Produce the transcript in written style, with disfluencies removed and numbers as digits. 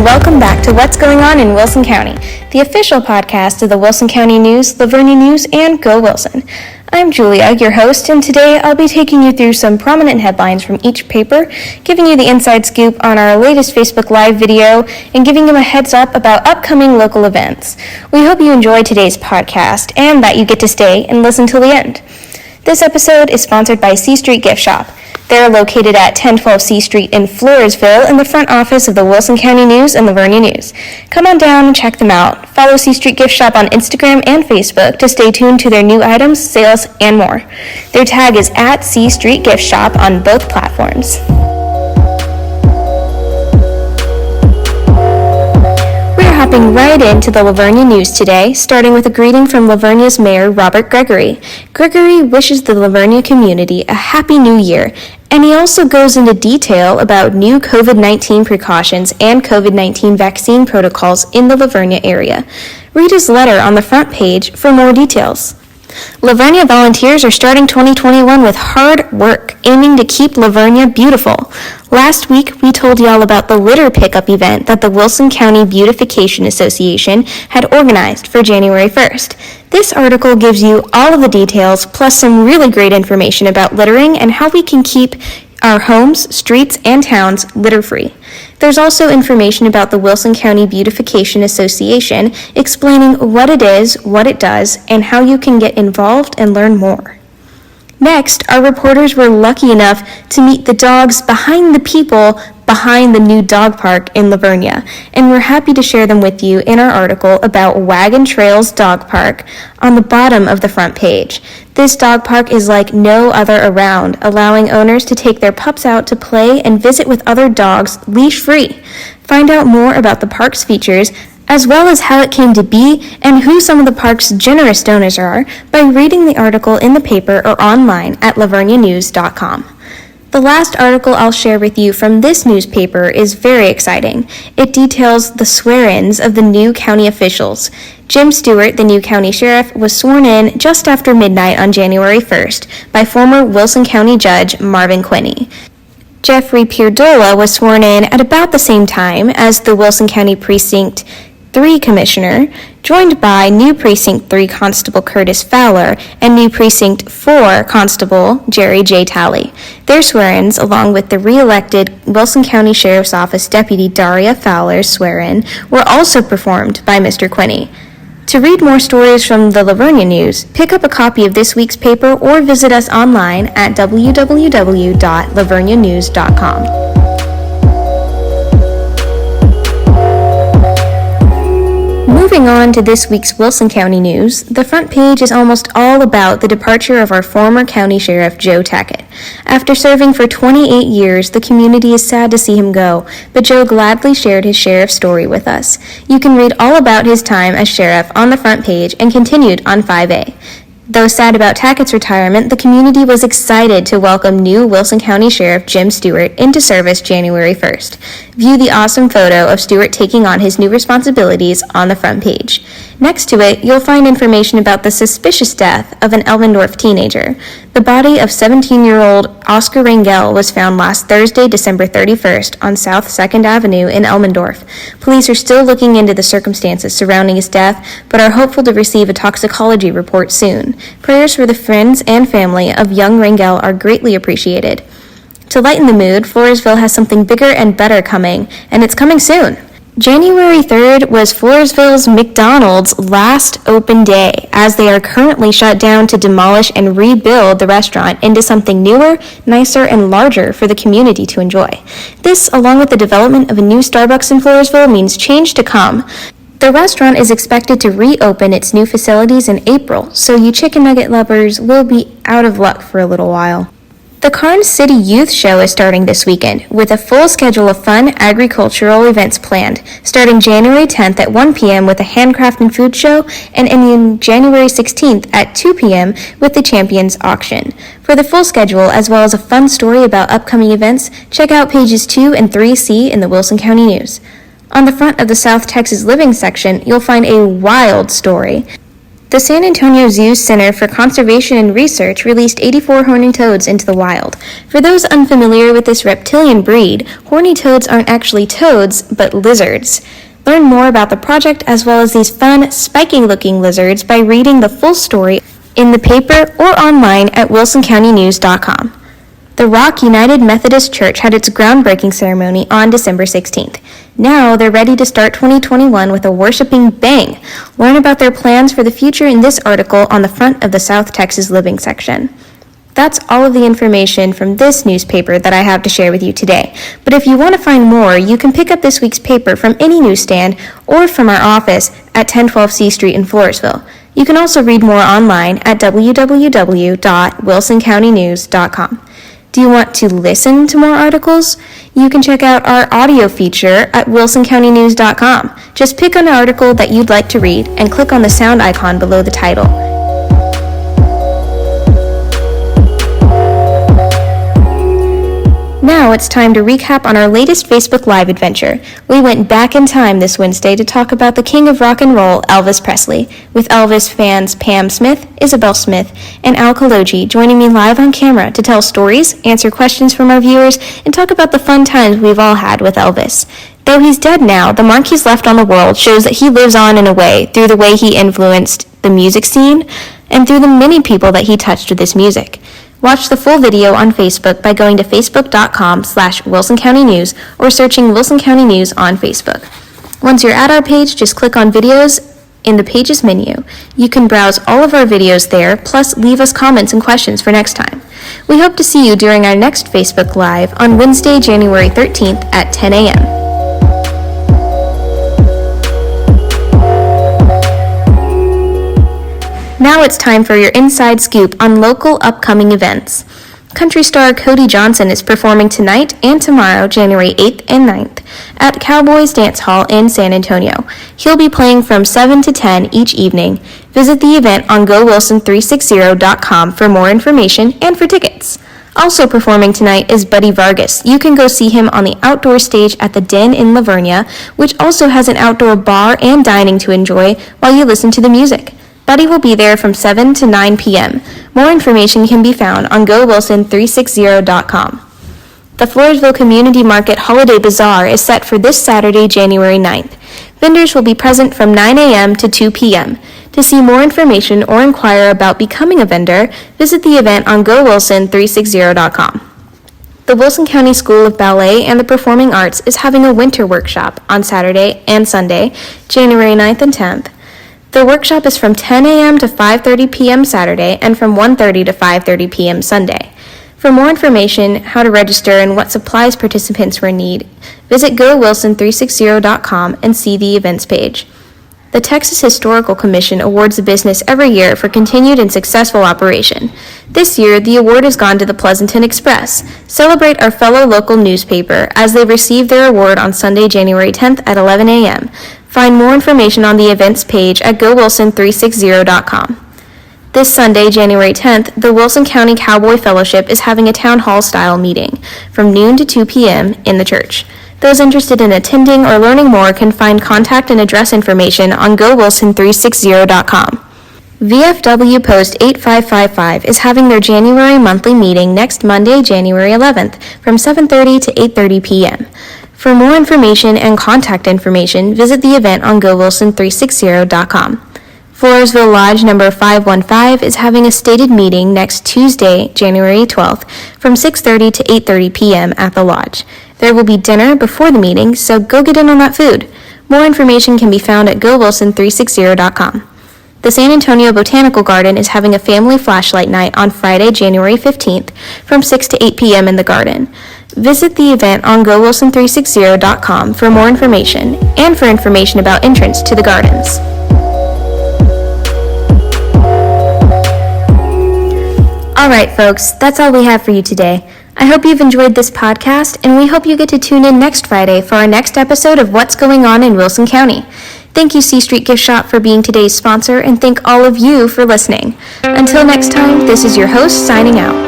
and welcome back to What's Going On in Wilson County, the official podcast of the Wilson County News, Lavernia News, and Go Wilson. I'm Julia, your host, and today I'll be taking you through some prominent headlines from each paper, giving you the inside scoop on our latest Facebook Live video, and giving you a heads up about upcoming local events. We hope you enjoy today's podcast and that you get to stay and listen till the end. This episode is sponsored by C Street Gift Shop. They're located at 1012 C Street in Floresville in the front office of the Wilson County News and Lavernia News. Come on down and check them out. Follow C Street Gift Shop on Instagram and Facebook to stay tuned to their new items, sales, and more. Their tag is at C Street Gift Shop on both platforms. Hopping right into the Lavernia News today, starting with a greeting from Lavernia's Mayor, Robert Gregory. Gregory wishes the Lavernia community a happy new year, and he also goes into detail about new COVID-19 precautions and COVID-19 vaccine protocols in the Lavernia area. Read his letter on the front page for more details. Lavernia volunteers are starting 2021 with hard work, aiming to keep Lavernia beautiful. Last week, we told y'all about the litter pickup event that the Wilson County Beautification Association had organized for January 1st. This article gives you all of the details, plus some really great information about littering and how we can keep our homes, streets, and towns litter-free. There's also information about the Wilson County Beautification Association, explaining what it is, what it does, and how you can get involved and learn more. Next, our reporters were lucky enough to meet the dogs behind the people behind the new dog park in Lavernia, and we're happy to share them with you in our article about Wagon Trails Dog Park on the bottom of the front page. This dog park is like no other around, allowing owners to take their pups out to play and visit with other dogs leash-free. Find out more about the park's features, as well as how it came to be and who some of the park's generous donors are, by reading the article in the paper or online at lavernianews.com. The last article I'll share with you from this newspaper is very exciting. It details the swear-ins of the new county officials. Jim Stewart, the new county sheriff, was sworn in just after midnight on January 1st by former Wilson County Judge Marvin Quinney. Jeffrey Pierdola was sworn in at about the same time as the Wilson County Precinct 3 Commissioner, joined by new Precinct 3 Constable Curtis Fowler and new Precinct 4 Constable Jerry J. Talley. Their swear-ins, along with the re-elected Wilson County Sheriff's Office Deputy Daria Fowler's swear-in, were also performed by Mr. Quinney. To read more stories from the Lavernia News, pick up a copy of this week's paper or visit us online at www.lavernianews.com. Moving on to this week's Wilson County News, the front page is almost all about the departure of our former county sheriff, Joe Tackett. After serving for 28 years, the community is sad to see him go, but Joe gladly shared his sheriff's story with us. You can read all about his time as sheriff on the front page and continued on 5A. Though sad about Tackett's retirement, the community was excited to welcome new Wilson County Sheriff Jim Stewart into service January 1st. View the awesome photo of Stewart taking on his new responsibilities on the front page. Next to it, you'll find information about the suspicious death of an Elmendorf teenager. The body of 17-year-old Oscar Rangel was found last Thursday, December 31st on South 2nd Avenue in Elmendorf. Police are still looking into the circumstances surrounding his death, but are hopeful to receive a toxicology report soon. Prayers for the friends and family of young Rangel are greatly appreciated. To lighten the mood, Floresville has something bigger and better coming, and it's coming soon. January 3rd was Floresville's McDonald's last open day, as they are currently shut down to demolish and rebuild the restaurant into something newer, nicer, and larger for the community to enjoy. This, along with the development of a new Starbucks in Floresville, means change to come. The restaurant is expected to reopen its new facilities in April, so you chicken nugget lovers will be out of luck for a little while. The Karnes City Youth Show is starting this weekend, with a full schedule of fun agricultural events planned, starting January 10th at 1 p.m. with a handcraft and food show, and ending January 16th at 2 p.m. with the Champions Auction. For the full schedule, as well as a fun story about upcoming events, check out pages 2 and 3C in the Wilson County News. On the front of the South Texas Living section, you'll find a wild story. The San Antonio Zoo's Center for Conservation and Research released 84 horny toads into the wild. For those unfamiliar with this reptilian breed, horny toads aren't actually toads, but lizards. Learn more about the project as well as these fun, spiky-looking lizards by reading the full story in the paper or online at wilsoncountynews.com. The Rock United Methodist Church had its groundbreaking ceremony on December 16th. Now they're ready to start 2021 with a worshiping bang. Learn about their plans for the future in this article on the front of the South Texas Living section. That's all of the information from this newspaper that I have to share with you today. But if you want to find more, you can pick up this week's paper from any newsstand or from our office at 1012 C Street in Floresville. You can also read more online at www.wilsoncountynews.com. Do you want to listen to more articles? You can check out our audio feature at wilsoncountynews.com. Just pick an article that you'd like to read and click on the sound icon below the title. Now it's time to recap on our latest Facebook Live adventure. We went back in time this Wednesday to talk about the king of rock and roll, Elvis Presley, with Elvis fans Pam Smith, Isabel Smith, and Al Kaloji joining me live on camera to tell stories, answer questions from our viewers, and talk about the fun times we've all had with Elvis. Though he's dead now, the mark he's left on the world shows that he lives on in a way through the way he influenced the music scene and through the many people that he touched with his music. Watch the full video on Facebook by going to facebook.com/Wilson County News or searching Wilson County News on Facebook. Once you're at our page, just click on videos in the pages menu. You can browse all of our videos there, plus leave us comments and questions for next time. We hope to see you during our next Facebook Live on Wednesday, January 13th at 10 a.m. Now it's time for your inside scoop on local upcoming events. Country star Cody Johnson is performing tonight and tomorrow, January 8th and 9th, at Cowboys Dance Hall in San Antonio. He'll be playing from 7 to 10 each evening. Visit the event on GoWilson360.com for more information and for tickets. Also performing tonight is Buddy Vargas. You can go see him on the outdoor stage at the Den in Lavernia, which also has an outdoor bar and dining to enjoy while you listen to the music. Buddy will be there from 7 to 9 p.m. More information can be found on GoWilson360.com. The Floresville Community Market Holiday Bazaar is set for this Saturday, January 9th. Vendors will be present from 9 a.m. to 2 p.m. To see more information or inquire about becoming a vendor, visit the event on GoWilson360.com. The Wilson County School of Ballet and the Performing Arts is having a winter workshop on Saturday and Sunday, January 9th and 10th. The workshop is from 10 a.m. to 5:30 p.m. Saturday and from 1:30 to 5:30 p.m. Sunday. For more information, how to register, and what supplies participants will need, visit GoWilson360.com and see the events page. The Texas Historical Commission awards a business every year for continued and successful operation. This year, the award has gone to the Pleasanton Express. Celebrate our fellow local newspaper as they receive their award on Sunday, January 10th at 11 a.m. Find more information on the events page at GoWilson360.com. This Sunday, January 10th, the Wilson County Cowboy Fellowship is having a town hall-style meeting from noon to 2 p.m. in the church. Those interested in attending or learning more can find contact and address information on GoWilson360.com. VFW Post 8555 is having their January monthly meeting next Monday, January 11th from 7:30 to 8:30 p.m. For more information and contact information, visit the event on GoWilson360.com. Floresville Lodge number 515 is having a stated meeting next Tuesday, January 12th, from 6:30 to 8:30 p.m. at the lodge. There will be dinner before the meeting, so go get in on that food. More information can be found at GoWilson360.com. The San Antonio Botanical Garden is having a family flashlight night on Friday, January 15th, from 6 to 8 p.m. in the garden. Visit the event on GoWilson360.com for more information and for information about entrance to the gardens. Alright folks, that's all we have for you today. I hope you've enjoyed this podcast, and we hope you get to tune in next Friday for our next episode of What's Going On in Wilson County. Thank you, C Street Gift Shop, for being today's sponsor, and thank all of you for listening. Until next time, this is your host signing out.